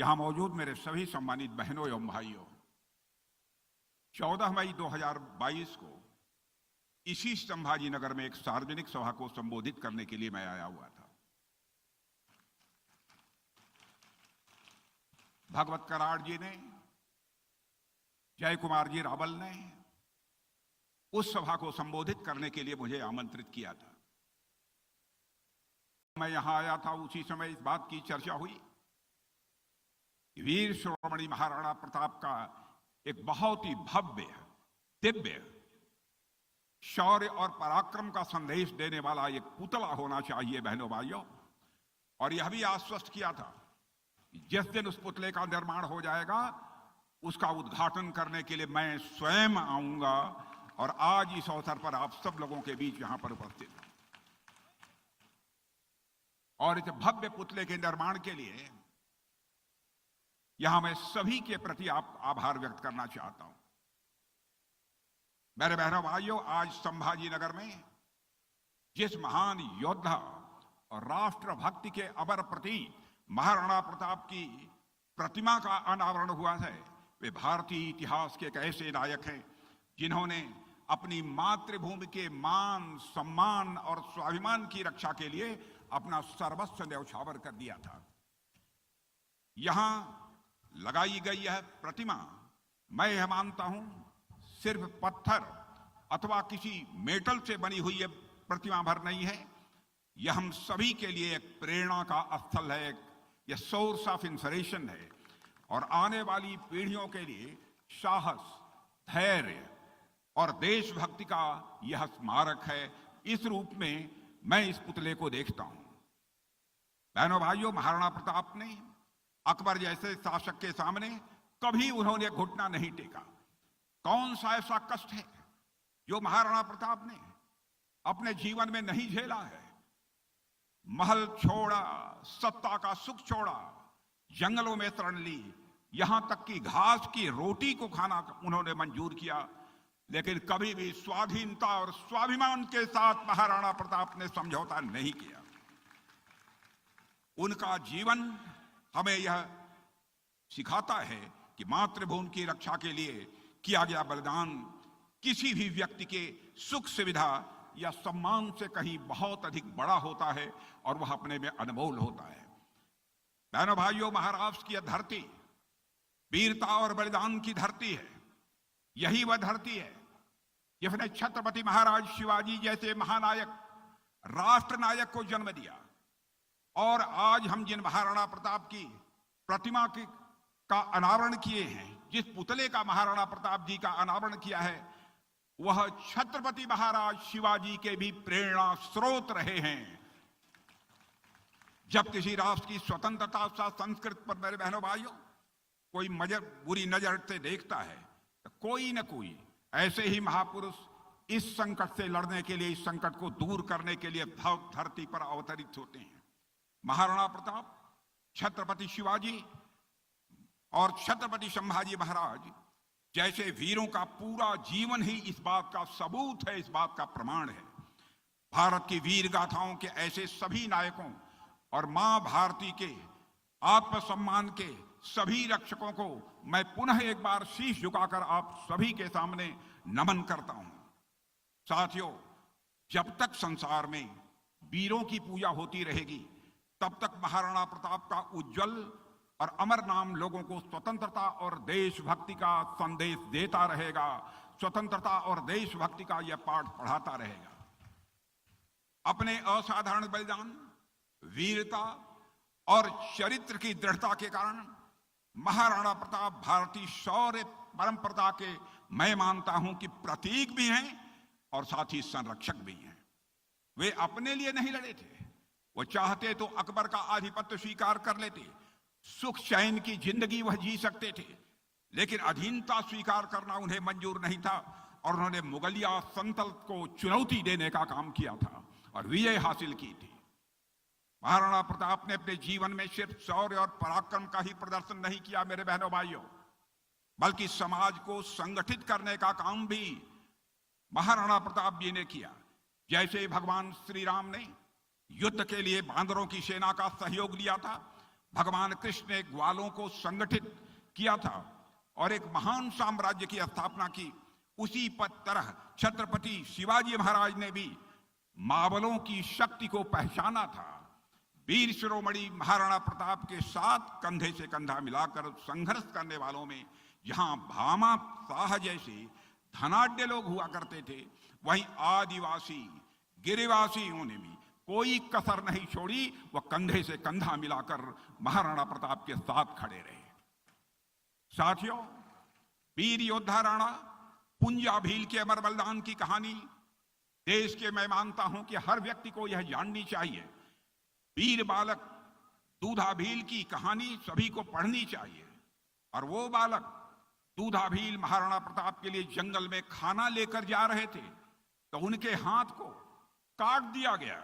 यहां मौजूद मेरे सभी सम्मानित बहनों एवं भाइयों, 14 मई 2022 को इसी संभाजी नगर में एक सार्वजनिक सभा को संबोधित करने के लिए मैं आया हुआ था। भगवत कराड़ जी ने, जय कुमार जी रावल ने उस सभा को संबोधित करने के लिए मुझे आमंत्रित किया था। मैं यहां आया था, उसी समय इस बात की चर्चा हुई कि वीर शिरोमणि महाराणा प्रताप का एक बहुत ही भव्य, दिव्य, शौर्य और पराक्रम का संदेश देने वाला एक पुतला होना चाहिए बहनों भाइयों। और यह भी आश्वस्त किया था कि जिस दिन उस पुतले का निर्माण हो जाएगा उसका उद्घाटन करने के लिए मैं स्वयं आऊंगा। और आज इस अवसर पर आप सब लोगों के बीच यहां पर उपस्थित हूं। और इस भव्य पुतले के निर्माण के लिए यहां मैं सभी के प्रति आभार व्यक्त करना चाहता हूं। मेरे बहनों भाइयों, आज संभाजी नगर में जिस महान योद्धा और राष्ट्रभक्ति के अमर प्रतीक महाराणा प्रताप की प्रतिमा का अनावरण हुआ है, वे भारतीय इतिहास के एक ऐसे नायक हैं जिन्होंने अपनी मातृभूमि के मान, सम्मान और स्वाभिमान की रक्षा के लिए अपना सर्वस्व न्यौछावर कर दिया था। यहां लगाई गई यह प्रतिमा, मैं यह मानता हूं, सिर्फ पत्थर अथवा किसी मेटल से बनी हुई यह प्रतिमा भर नहीं है। यह हम सभी के लिए एक प्रेरणा का स्थल है, यह सोर्स ऑफ इंस्पिरेशन है और आने वाली पीढ़ियों के लिए साहस, धैर्य और देशभक्ति का यह स्मारक है। इस रूप में मैं इस पुतले को देखता हूं। बहनों भाइयों, महाराणा प्रताप ने अकबर जैसे शासक के सामने कभी उन्होंने घुटना नहीं टेका। कौन सा ऐसा कष्ट है जो महाराणा प्रताप ने अपने जीवन में नहीं झेला है? महल छोड़ा, सत्ता का सुख छोड़ा, जंगलों में शरण ली, यहां तक कि घास की रोटी को खाना उन्होंने मंजूर किया, लेकिन कभी भी स्वाधीनता और स्वाभिमान के साथ महाराणा प्रताप ने समझौता नहीं किया। उनका जीवन हमें यह सिखाता है कि मातृभूमि की रक्षा के लिए किया गया बलिदान किसी भी व्यक्ति के सुख सुविधा या सम्मान से कहीं बहुत अधिक बड़ा होता है और वह अपने में अनमोल होता है। बहनों भाइयों, महाराष्ट्र की यह धरती वीरता और बलिदान की धरती है। यही वह धरती है जिसने छत्रपति महाराज शिवाजी जैसे महानायक, राष्ट्र नायक को जन्म दिया। और आज हम जिन महाराणा प्रताप की प्रतिमा का अनावरण किए हैं, जिस पुतले का महाराणा प्रताप जी का अनावरण किया है, वह छत्रपति महाराज शिवाजी के भी प्रेरणा स्रोत रहे हैं। जब किसी राष्ट्र की स्वतंत्रता सा संस्कृति पर मेरे बहनों भाइयों कोई बुरी नजर से देखता है, तो कोई न कोई ऐसे ही महापुरुष इस संकट से लड़ने के लिए, इस संकट को दूर करने के लिए धरती पर अवतरित होते हैं। महाराणा प्रताप, छत्रपति शिवाजी और छत्रपति संभाजी महाराज जैसे वीरों का पूरा जीवन ही इस बात का सबूत है, इस बात का प्रमाण है। भारत की वीर गाथाओं के ऐसे सभी नायकों और मां भारती के आत्मसम्मान के सभी रक्षकों को मैं पुनः एक बार शीश झुकाकर आप सभी के सामने नमन करता हूं। साथियों, जब तक संसार में वीरों की पूजा होती रहेगी, तब तक महाराणा प्रताप का उज्जवल और अमर नाम लोगों को स्वतंत्रता और देशभक्ति का संदेश देता रहेगा। स्वतंत्रता और देशभक्ति का यह पाठ पढ़ाता रहेगा। अपने असाधारण बलिदान, वीरता और चरित्र की दृढ़ता के कारण महाराणा प्रताप भारतीय शौर्य परंपरा के, मैं मानता हूं कि प्रतीक भी हैं और साथ ही संरक्षक भी हैं। वे अपने लिए नहीं लड़े थे, वो चाहते तो अकबर का आधिपत्य स्वीकार कर लेते, सुख चैन की जिंदगी वह जी सकते थे, लेकिन अधीनता स्वीकार करना उन्हें मंजूर नहीं था और उन्होंने मुगलिया सल्तनत को चुनौती देने का काम किया था और विजय हासिल की थी। महाराणा प्रताप ने अपने जीवन में सिर्फ शौर्य और पराक्रम का ही प्रदर्शन नहीं किया मेरे बहनों भाइयों, बल्कि समाज को संगठित करने का काम भी महाराणा प्रताप जी ने किया। जैसे भगवान श्री राम ने युद्ध के लिए बांदरों की सेना का सहयोग लिया था, भगवान कृष्ण ने ग्वालों को संगठित किया था और एक महान साम्राज्य की स्थापना की। उसी तरह छत्रपति शिवाजी महाराज ने भी मावलों की शक्ति को पहचाना था। वीर शिरोमणि महाराणा प्रताप के साथ कंधे से कंधा मिलाकर संघर्ष करने वालों में जहां भामा शाह जैसे धनाढ्य लोग हुआ करते थे, वहीं आदिवासी गिरिवासियों ने भी कोई कसर नहीं छोड़ी। वह कंधे से कंधा मिलाकर महाराणा प्रताप के साथ खड़े रहे। साथियों, वीर योद्धा राणा पुंजा भील के अमर बलिदान की कहानी देश के मैं मानता हूं कि हर व्यक्ति को यह जाननी चाहिए। वीर बालक दूधा भील की कहानी सभी को पढ़नी चाहिए। और वो बालक दूधा भील महाराणा प्रताप के लिए जंगल में खाना लेकर जा रहे थे तो उनके हाथ को काट दिया गया,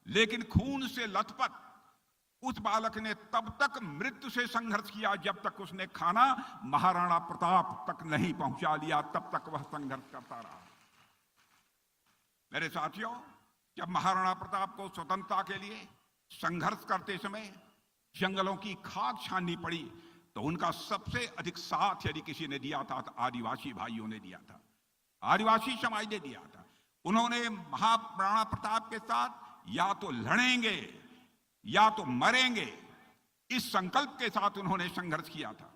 लेकिन खून से लथपथ उस बालक ने तब तक मृत्यु से संघर्ष किया जब तक उसने खाना महाराणा प्रताप तक नहीं पहुंचा लिया, तब तक वह संघर्ष करता रहा। मेरे साथियों, जब महाराणा प्रताप को स्वतंत्रता के लिए संघर्ष करते समय जंगलों की खाक छाननी पड़ी तो उनका सबसे अधिक साथ यदि किसी ने दिया था तो आदिवासी भाइयों ने दिया था, आदिवासी समाज ने दिया था। उन्होंने महाराणा प्रताप के साथ या तो लड़ेंगे या तो मरेंगे, इस संकल्प के साथ उन्होंने संघर्ष किया था।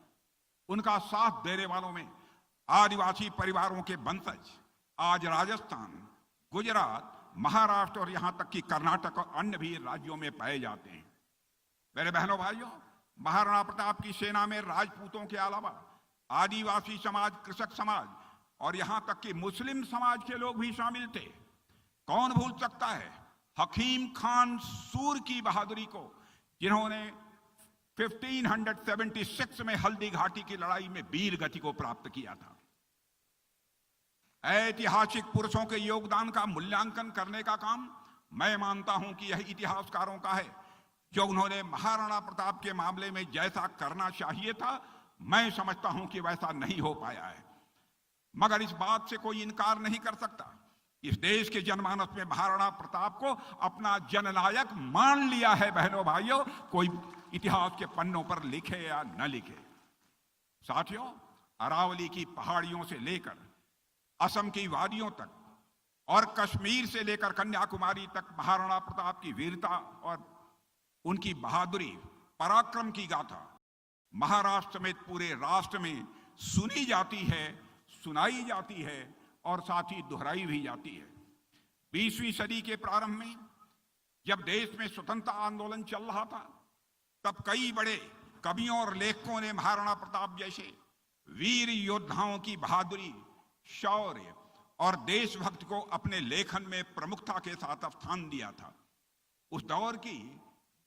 उनका साथ देने वालों में आदिवासी परिवारों के वंशज आज राजस्थान, गुजरात, महाराष्ट्र और यहां तक कि कर्नाटक और अन्य भी राज्यों में पाए जाते हैं। मेरे बहनों भाइयों, महाराणा प्रताप की सेना में राजपूतों के अलावा आदिवासी समाज, कृषक समाज और यहां तक कि मुस्लिम समाज के लोग भी शामिल थे। कौन भूल सकता है हकीम खान सूर की बहादुरी को, जिन्होंने 1576 में हल्दी घाटी की लड़ाई में वीर गति को प्राप्त किया था। ऐतिहासिक पुरुषों के योगदान का मूल्यांकन करने का काम मैं मानता हूं कि यह इतिहासकारों का है। जो उन्होंने महाराणा प्रताप के मामले में जैसा करना चाहिए था, मैं समझता हूं कि वैसा नहीं हो पाया है। मगर इस बात से कोई इनकार नहीं कर सकता, इस देश के जनमानस में महाराणा प्रताप को अपना जननायक मान लिया है। बहनों भाइयों, कोई इतिहास के पन्नों पर लिखे या न लिखे। साथियों, अरावली की पहाड़ियों से लेकर असम की वादियों तक और कश्मीर से लेकर कन्याकुमारी तक महाराणा प्रताप की वीरता और उनकी बहादुरी, पराक्रम की गाथा महाराष्ट्र समेत पूरे राष्ट्र में सुनी जाती है, सुनाई जाती है और साथ ही दोहराई भी जाती है। 20वीं सदी के प्रारंभ में जब देश में स्वतंत्रता आंदोलन चल रहा था, तब कई बड़े कवियों और लेखकों ने महाराणा प्रताप जैसे वीर योद्धाओं की बहादुरी, शौर्य और देशभक्ति को अपने लेखन में प्रमुखता के साथ स्थान दिया था। उस दौर की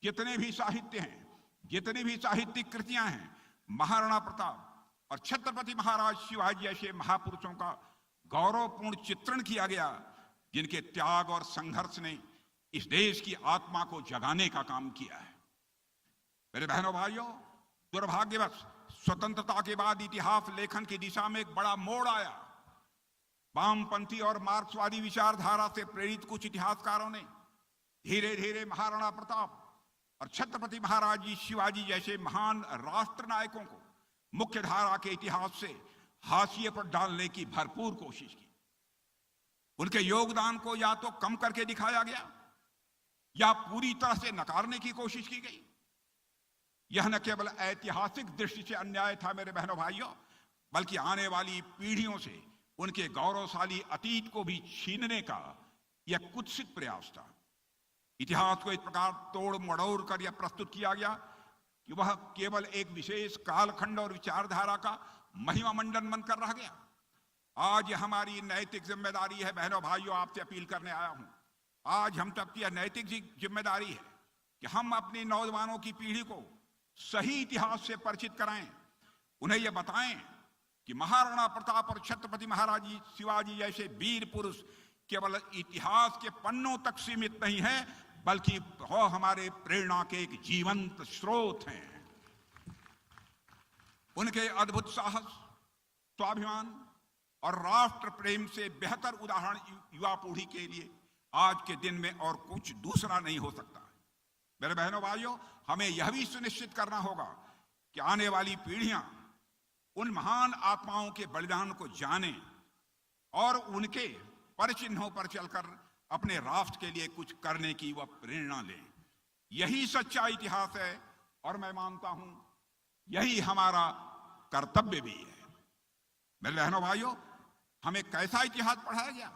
जितने भी साहित्य हैं, जितनी भी साहित्यिक कृतियां हैं, महाराणा प्रताप और छत्रपति महाराज शिवाजी जैसे महापुरुषों का गौरवपूर्ण चित्रण किया गया, जिनके त्याग और संघर्ष ने इस देश की आत्मा को जगाने का काम किया है। मेरे बहनों भाइयों, दुर्भाग्यवश स्वतंत्रता के बाद इतिहास लेखन की दिशा में एक बड़ा मोड़ आया। वामपंथी और मार्क्सवादी विचारधारा से प्रेरित कुछ इतिहासकारों ने धीरे धीरे महाराणा प्रताप और छत्रपति महाराज जी शिवाजी जैसे महान राष्ट्र नायकों को मुख्य धारा के इतिहास से हाशिए पर डालने की भरपूर कोशिश की। उनके योगदान को या तो कम करके दिखाया गया या पूरी तरह से नकारने की कोशिश की गई। यह न केवल ऐतिहासिक दृष्टि से अन्याय था मेरे बहनों भाइयों, बल्कि आने वाली पीढ़ियों से उनके गौरवशाली अतीत को भी छीनने का यह कुत्सित प्रयास था। इतिहास को इस प्रकार तोड़ मड़ोड़ कर यह प्रस्तुत किया गया कि वह केवल एक विशेष कालखंड और विचारधारा का महिमा मंडन बनकर रह गया। आज हमारी नैतिक जिम्मेदारी है बहनों भाइयों, आपसे अपील करने आया हूं। आज हम सबकी यह नैतिक जिम्मेदारी है कि हम अपनी नौजवानों की पीढ़ी को सही इतिहास से परिचित कराएं। उन्हें यह बताएं कि महाराणा प्रताप और छत्रपति महाराज शिवाजी जैसे वीर पुरुष केवल इतिहास के पन्नों तक सीमित नहीं है, बल्कि वो हमारे प्रेरणा के एक जीवंत स्रोत हैं। उनके अद्भुत साहस, स्वाभिमान और राष्ट्र प्रेम से बेहतर उदाहरण युवा पीढ़ी के लिए आज के दिन में और कुछ दूसरा नहीं हो सकता। मेरे बहनों भाइयों, हमें यह भी सुनिश्चित करना होगा कि आने वाली पीढ़ियां उन महान आत्माओं के बलिदान को जाने और उनके परचिन्हों पर चलकर अपने राष्ट्र के लिए कुछ करने की वह प्रेरणा लें। यही सच्चा इतिहास है और मैं मानता हूं यही हमारा कर्तव्य भी है। मेरे बहनों भाइयों, हमें कैसा इतिहास पढ़ाया गया?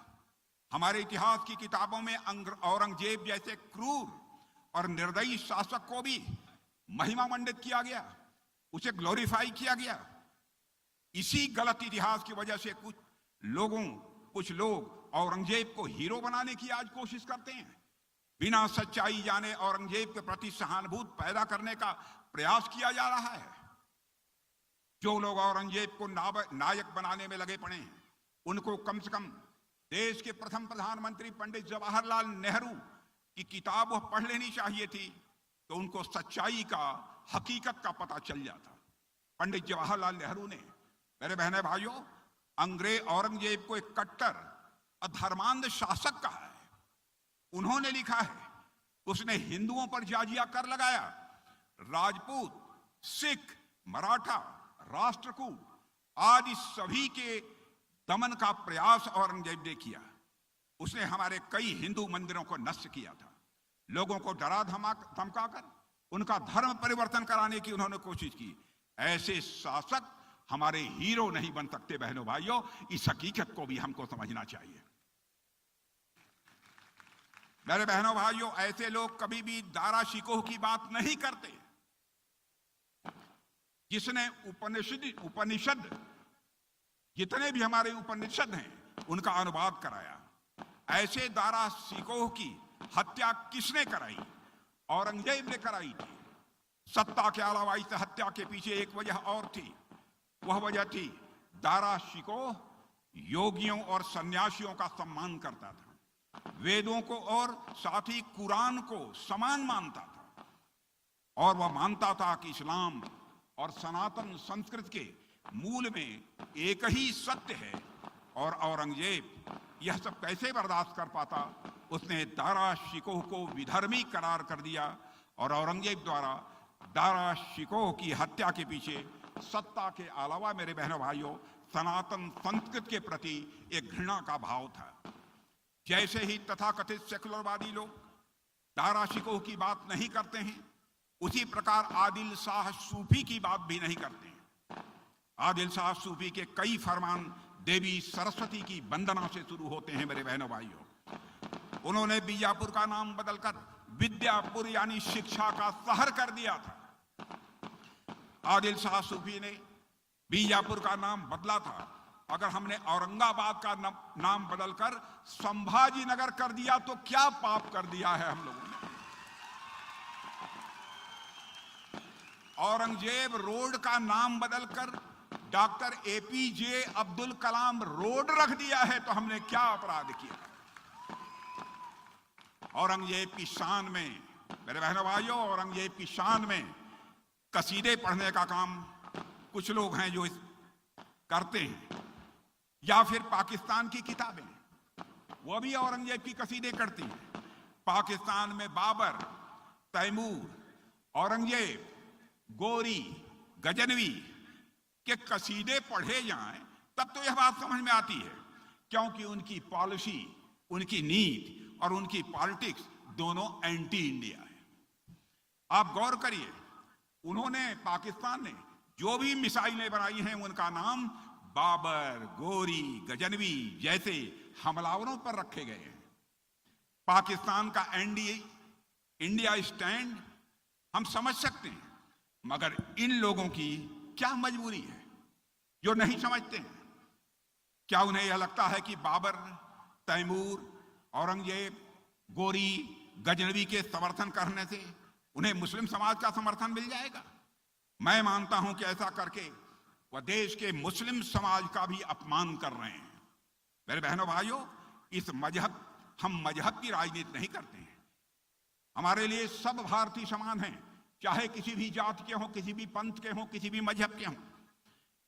हमारे इतिहास की किताबों में औरंगजेब जैसे क्रूर और निर्दयी शासक को भी महिमा मंडित किया गया, उसे ग्लोरीफाई किया गया। इसी गलत इतिहास की वजह से कुछ लोग औरंगजेब को हीरो बनाने की आज कोशिश करते हैं। बिना सच्चाई जाने औरंगजेब के प्रति सहानुभूति पैदा करने का प्रयास किया जा रहा है। जो लोग औरंगजेब को नायक बनाने में लगे पड़े हैं, उनको कम से कम देश के प्रथम प्रधानमंत्री पंडित जवाहरलाल नेहरू की किताब वह पढ़ लेनी चाहिए थी, तो उनको सच्चाई का, हकीकत का पता चल जाता। पंडित जवाहरलाल नेहरू ने, मेरे बहने भाइयों, अंग्रेज औरंगजेब को एक कट्टर अधर्मांध शासक कहा है। उन्होंने लिखा है, उसने हिंदुओं पर जाजिया कर लगाया, राजपूत, सिख, मराठा, राष्ट्रकूट आदि सभी के दमन का प्रयास औरंगजेब ने किया। उसने हमारे कई हिंदू मंदिरों को नष्ट किया था। लोगों को डरा धमकाकर उनका धर्म परिवर्तन कराने की उन्होंने कोशिश की। ऐसे शासक हमारे हीरो नहीं बन सकते। बहनों भाइयों, इस हकीकत को भी हमको समझना चाहिए। मेरे बहनों भाइयों, ऐसे लोग कभी भी दारा शिकोह की बात नहीं करते। जिसने उपनिषद जितने भी हमारे उपनिषद हैं उनका अनुवाद कराया, ऐसे दारा शिकोह की हत्या किसने कराई? औरंगजेब ने कराई थी। सत्ता के अलावा इस हत्या के पीछे एक वजह और थी। वह वजह थी, दारा शिकोह योगियों और सन्यासियों का सम्मान करता था, वेदों को और साथ ही कुरान को समान मानता था, और वह मानता था कि इस्लाम और सनातन संस्कृत के मूल में एक ही सत्य है। और औरंगजेब यह सब कैसे बर्दाश्त कर पाता? उसने दारा शिकोह को विधर्मी करार कर दिया और औरंगजेब द्वारा दारा शिकोह की हत्या के पीछे सत्ता के अलावा, मेरे बहनों भाइयों, सनातन संस्कृत के प्रति एक घृणा का भाव था। जैसे ही तथाकथित सेकुलरवादी लोग दारा शिकोह की बात नहीं करते हैं, उसी प्रकार आदिल शाह सूफी की बात भी नहीं करते हैं। आदिल शाह सूफी के कई फरमान देवी सरस्वती की वंदना से शुरू होते हैं। मेरे बहनों भाइयों, उन्होंने बीजापुर का नाम बदलकर विद्यापुर यानी शिक्षा का शहर कर दिया था। आदिल शाह सूफी ने बीजापुर का नाम बदला था। अगर हमने औरंगाबाद का नाम बदलकर संभाजी नगर कर दिया तो क्या पाप कर दिया है हम लोगों ने? औरंगजेब रोड का नाम बदलकर doctor APJ Abdul Kalam road रख दिया है तो हमने क्या अपराध किया? औरंगजेब की शान में, मेरे बहनों भाइयों, औरंगजेब की शान में कसीदे पढ़ने का काम कुछ लोग हैं जो करते हैं, या फिर पाकिस्तान की किताबें, वो भी औरंगजेब की कसीदे करती हैं। पाकिस्तान में बाबर, तैमूर, औरंगजेब, गोरी, गजनवी के कसीदे पढ़े जाएं तब तो यह बात समझ में आती है, क्योंकि उनकी पॉलिसी, उनकी नीति और उनकी पॉलिटिक्स दोनों एंटी इंडिया है। आप गौर करिए, उन्होंने, पाकिस्तान ने जो भी मिसाइलें बनाई हैं उनका नाम बाबर, गोरी, गजनवी जैसे हमलावरों पर रखे गए हैं। पाकिस्तान का इंडिया स्टैंड हम समझ सकते हैं, मगर इन लोगों की क्या मजबूरी है जो नहीं समझते हैं? क्या उन्हें यह लगता है कि बाबर, तैमूर, औरंगजेब, गोरी, गजनवी के समर्थन करने से उन्हें मुस्लिम समाज का समर्थन मिल जाएगा? मैं मानता हूं कि ऐसा करके वह देश के मुस्लिम समाज का भी अपमान कर रहे हैं। मेरे बहनों भाइयों, हम मजहब की राजनीति नहीं करते हैं। हमारे लिए सब भारतीय समान हैं, चाहे किसी भी जाति के हों, किसी भी पंथ के हों, किसी भी मजहब के हों।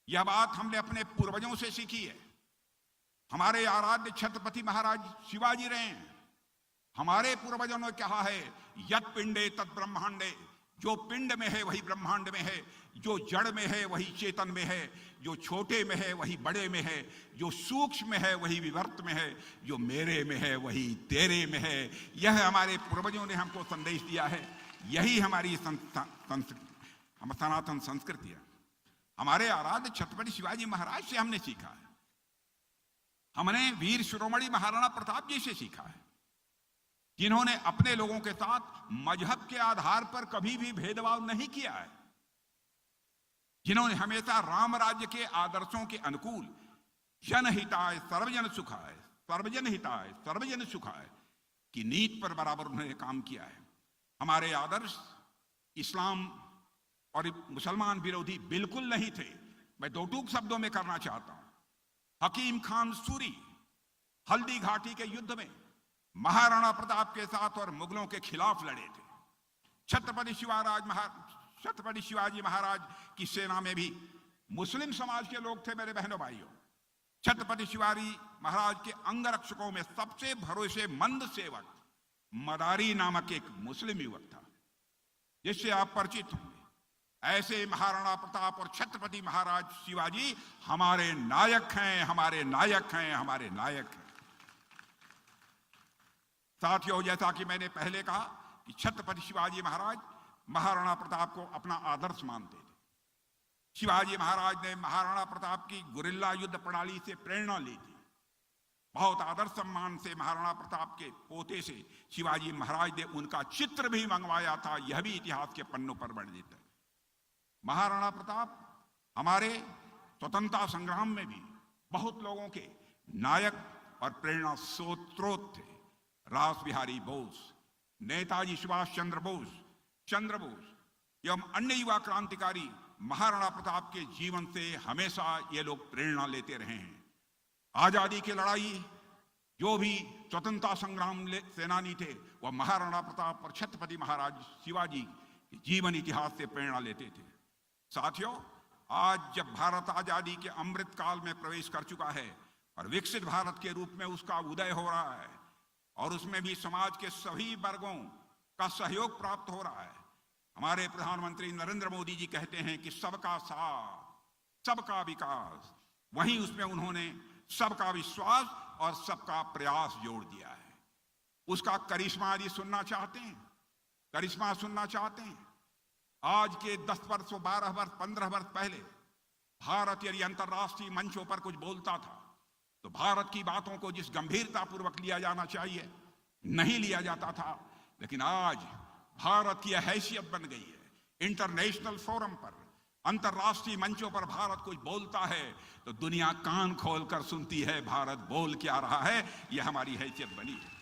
यह बात हमने अपने पूर्वजों से सीखी है। हमारे आराध्य छत्रपति महाराज शिवाजी रहे हैं, हमारे पूर्वजों ने कहा है, यत पिंडे तत् ब्रह्मांडे, जो पिंड में है वही ब्रह्मांड में है, जो जड़ में है वही चेतन में है, जो छोटे में है वही बड़े में है, जो सूक्ष्म में है वही विवर्त में है, जो मेरे में है वही तेरे में है। यह हमारे पूर्वजों ने हमको संदेश दिया है। यही हमारी सनातन संस्कृति है। हमारे आराध्य छत्रपति शिवाजी महाराज से हमने सीखा है। हमने वीर शिरोमणि महाराणा प्रताप जी से सीखा है, जिन्होंने अपने लोगों के साथ मजहब के आधार पर कभी भी भेदभाव नहीं किया है, जिन्होंने हमेशा राम राज्य के आदर्शों के अनुकूल जनहिताय सर्वजन सुखाय, सर्वजन हिताय सर्वजन सुखाय की नीति पर बराबर उन्होंने काम किया है। हमारे आदर्श इस्लाम और मुसलमान विरोधी बिल्कुल नहीं थे। मैं दो टूक शब्दों में करना चाहता हूं। हकीम खान सूरी हल्दी घाटी के युद्ध में महाराणा प्रताप के साथ और मुगलों के खिलाफ लड़े थे। छत्रपति शिवाजी महाराज की सेना में भी मुस्लिम समाज के लोग थे। मेरे बहनों भाइयों, छत्रपति शिवाजी महाराज के अंगरक्षकों में सबसे भरोसेमंद सेवक मदारी नामक एक मुस्लिम युवक था, जिससे आप परिचित होंगे। ऐसे महाराणा प्रताप और छत्रपति महाराज शिवाजी हमारे नायक हैं, हमारे नायक हैं, हमारे नायक हैं। साथियों, जैसा कि मैंने पहले कहा कि छत्रपति शिवाजी महाराज महाराणा प्रताप को अपना आदर्श मानते थे। शिवाजी महाराज ने महाराणा प्रताप की गुरिल्ला युद्ध प्रणाली से प्रेरणा ली थी। बहुत आदर सम्मान से महाराणा प्रताप के पोते से शिवाजी महाराज ने उनका चित्र भी मंगवाया था। यह भी इतिहास के पन्नों पर वर्णित है। महाराणा प्रताप हमारे स्वतंत्रता संग्राम में भी बहुत लोगों के नायक और प्रेरणा स्रोत थे। रास बिहारी बोस, नेताजी सुभाष चंद्र बोस एवं अन्य युवा क्रांतिकारी महाराणा प्रताप के जीवन से हमेशा ये लोग प्रेरणा लेते रहे हैं। आजादी की लड़ाई जो भी स्वतंत्रता संग्राम सेनानी थे, वह महाराणा प्रताप और छत्रपति महाराज शिवाजी के जीवन इतिहास से प्रेरणा लेते थे। साथियों, आज जब भारत आजादी के अमृत काल में प्रवेश कर चुका है और विकसित भारत के रूप में उसका उदय हो रहा है और उसमें भी समाज के सभी वर्गों का सहयोग प्राप्त हो रहा है, हमारे प्रधानमंत्री नरेंद्र मोदी जी कहते हैं कि सबका साथ सबका विकास, वहीं उसमें उन्होंने सबका विश्वास और सबका प्रयास जोड़ दिया है। उसका करिश्मा यदि सुनना चाहते हैं, करिश्मा सुनना चाहते हैं, आज के 10 वर्ष 12 वर्ष 15 वर्ष पहले भारत यदि अंतर्राष्ट्रीय मंचों पर कुछ बोलता था तो भारत की बातों को जिस गंभीरता पूर्वक लिया जाना चाहिए नहीं लिया जाता था। लेकिन आज भारत की हैसियत बन गई है। इंटरनेशनल फोरम पर, अंतर्राष्ट्रीय मंचों पर भारत कुछ बोलता है तो दुनिया कान खोलकर सुनती है भारत बोल क्या रहा है। यह हमारी हैसियत बनी है।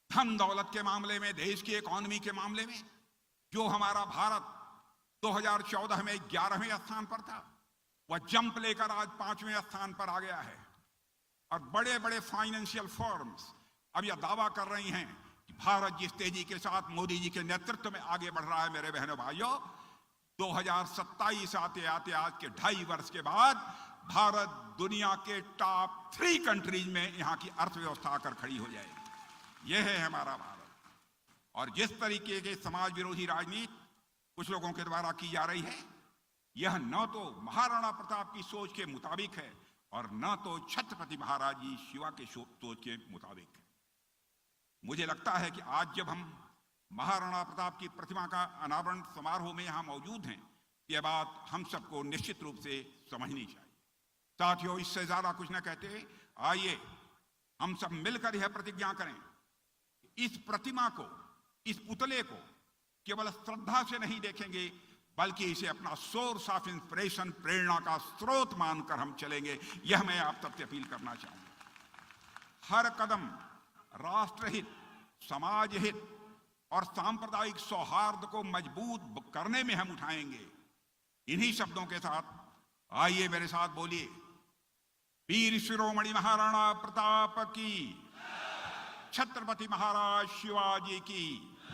धन दौलत के मामले में, देश की इकोनॉमी के मामले में जो हमारा भारत 2014 में 11वें स्थान पर था, वह जंप लेकर आज 5वें स्थान पर आ गया है। और बड़े बड़े फाइनेंशियल फर्म्स अब यह दावा कर रही हैं कि भारत जिस तेजी के साथ मोदी जी के नेतृत्व में आगे बढ़ रहा है, मेरे बहनों भाइयों, 2027 आते आते आज के 2.5 वर्ष के बाद भारत दुनिया के टॉप 3 कंट्रीज में यहाँ की अर्थव्यवस्था आकर खड़ी हो जाएगी। यह है हमारा भारत। और जिस तरीके के समाज विरोधी राजनीति कुछ लोगों के द्वारा की जा रही है, यह न तो महाराणा प्रताप की सोच के मुताबिक है और न तो छत्रपति महाराज जी शिवा के सोच के मुताबिक है। मुझे लगता है कि आज जब हम महाराणा प्रताप की प्रतिमा का अनावरण समारोह में यहां मौजूद हैं, यह बात हम सबको निश्चित रूप से समझनी चाहिए। साथियों, इससे ज्यादा कुछ न कहते, आइए हम सब मिलकर यह प्रतिज्ञा करें, इस प्रतिमा को, इस पुतले को केवल श्रद्धा से नहीं देखेंगे, बल्कि इसे अपना सोर्स ऑफ इंस्पिरेशन, प्रेरणा का स्रोत मानकर हम चलेंगे। यह मैं आप सबसे अपील करना चाहूंगा। हर कदम राष्ट्रहित, समाज हित और सांप्रदायिक सौहार्द को मजबूत करने में हम उठाएंगे। इन्हीं शब्दों के साथ आइए मेरे साथ बोलिए, वीर शिरोमणि महाराणा प्रताप की, छत्रपति महाराज शिवाजी की।